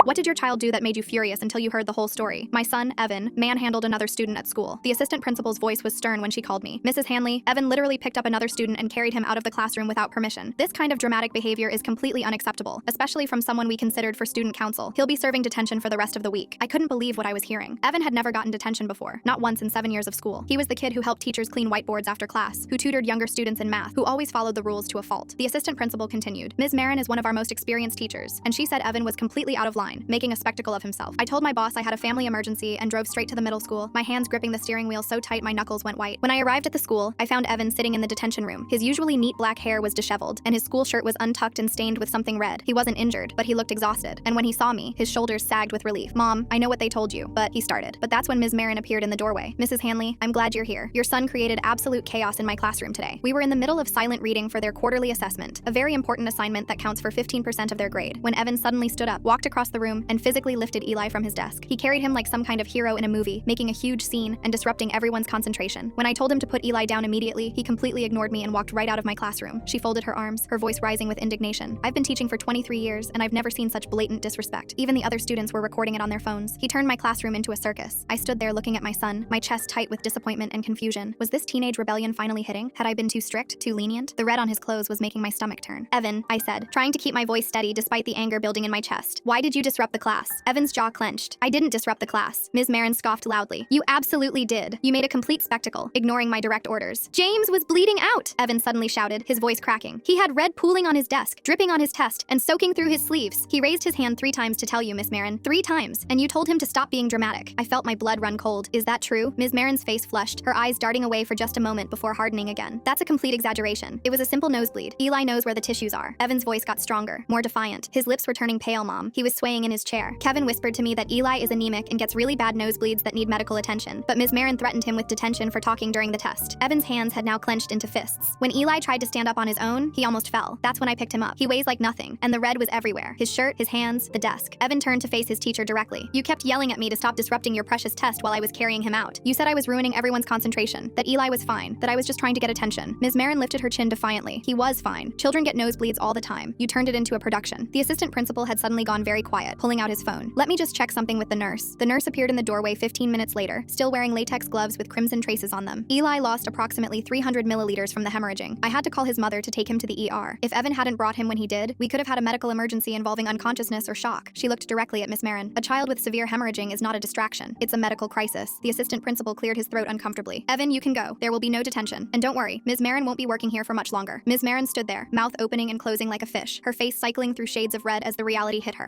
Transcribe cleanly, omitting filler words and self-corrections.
What did your child do that made you furious until you heard the whole story? My son, Evan, manhandled another student at school. The assistant principal's voice was stern when she called me. Mrs. Hanley, Evan literally picked up another student and carried him out of the classroom without permission. This kind of dramatic behavior is completely unacceptable, especially from someone we considered for student council. He'll be serving detention for the rest of the week. I couldn't believe what I was hearing. Evan had never gotten detention before, not once in 7 years of school. He was the kid who helped teachers clean whiteboards after class, who tutored younger students in math, who always followed the rules to a fault. The assistant principal continued. Ms. Marin is one of our most experienced teachers, and she said Evan was completely out of line, making a spectacle of himself. I told my boss I had a family emergency and drove straight to the middle school, my hands gripping the steering wheel so tight my knuckles went white. When I arrived at the school, I found Evan sitting in the detention room. His usually neat black hair was disheveled, and his school shirt was untucked and stained with something red. He wasn't injured, but he looked exhausted, and when he saw me, his shoulders sagged with relief. Mom, I know what they told you, but he started. But that's when Ms. Marin appeared in the doorway. Mrs. Hanley, I'm glad you're here. Your son created absolute chaos in my classroom today. We were in the middle of silent reading for their quarterly assessment, a very important assignment that counts for 15% of their grade, when Evan suddenly stood up, walked across the room, and physically lifted Eli from his desk. He carried him like some kind of hero in a movie, making a huge scene and disrupting everyone's concentration. When I told him to put Eli down immediately, he completely ignored me and walked right out of my classroom. She folded her arms, her voice rising with indignation. I've been teaching for 23 years, and I've never seen such blatant disrespect. Even the other students were recording it on their phones. He turned my classroom into a circus. I stood there looking at my son, my chest tight with disappointment and confusion. Was this teenage rebellion finally hitting? Had I been too strict, too lenient? The red on his clothes was making my stomach turn. Evan, I said, trying to keep my voice steady despite the anger building in my chest. Why did you disrupt the class? Evan's jaw clenched. I didn't disrupt the class. Ms. Marin scoffed loudly. You absolutely did. You made a complete spectacle, ignoring my direct orders. James was bleeding out, Evan suddenly shouted, his voice cracking. He had red pooling on his desk, dripping on his test, and soaking through his sleeves. He raised his hand 3 times to tell you, Miss Marin. 3 times. And you told him to stop being dramatic. I felt my blood run cold. Is that true? Ms. Marin's face flushed, her eyes darting away for just a moment before hardening again. That's a complete exaggeration. It was a simple nosebleed. Eli knows where the tissues are. Evan's voice got stronger, more defiant. His lips were turning pale, Mom. He was swaying in his chair. Kevin whispered to me that Eli is anemic and gets really bad nosebleeds that need medical attention, but Ms. Marin threatened him with detention for talking during the test. Evan's hands had now clenched into fists. When Eli tried to stand up on his own, he almost fell. That's when I picked him up. He weighs like nothing, and the red was everywhere. His shirt, his hands, the desk. Evan turned to face his teacher directly. You kept yelling at me to stop disrupting your precious test while I was carrying him out. You said I was ruining everyone's concentration, that Eli was fine, that I was just trying to get attention. Ms. Marin lifted her chin defiantly. He was fine. Children get nosebleeds all the time. You turned it into a production. The assistant principal had suddenly gone very quiet, pulling out his phone. Let me just check something with the nurse. The nurse appeared in the doorway 15 minutes later, still wearing latex gloves with crimson traces on them. Eli lost approximately 300 milliliters from the hemorrhaging. I had to call his mother to take him to the ER. If Evan hadn't brought him when he did, we could have had a medical emergency involving unconsciousness or shock. She looked directly at Miss Marin. A child with severe hemorrhaging is not a distraction. It's a medical crisis. The assistant principal cleared his throat uncomfortably. Evan, you can go. There will be no detention. And don't worry, Ms. Marin won't be working here for much longer. Ms. Marin stood there, mouth opening and closing like a fish, her face cycling through shades of red as the reality hit her.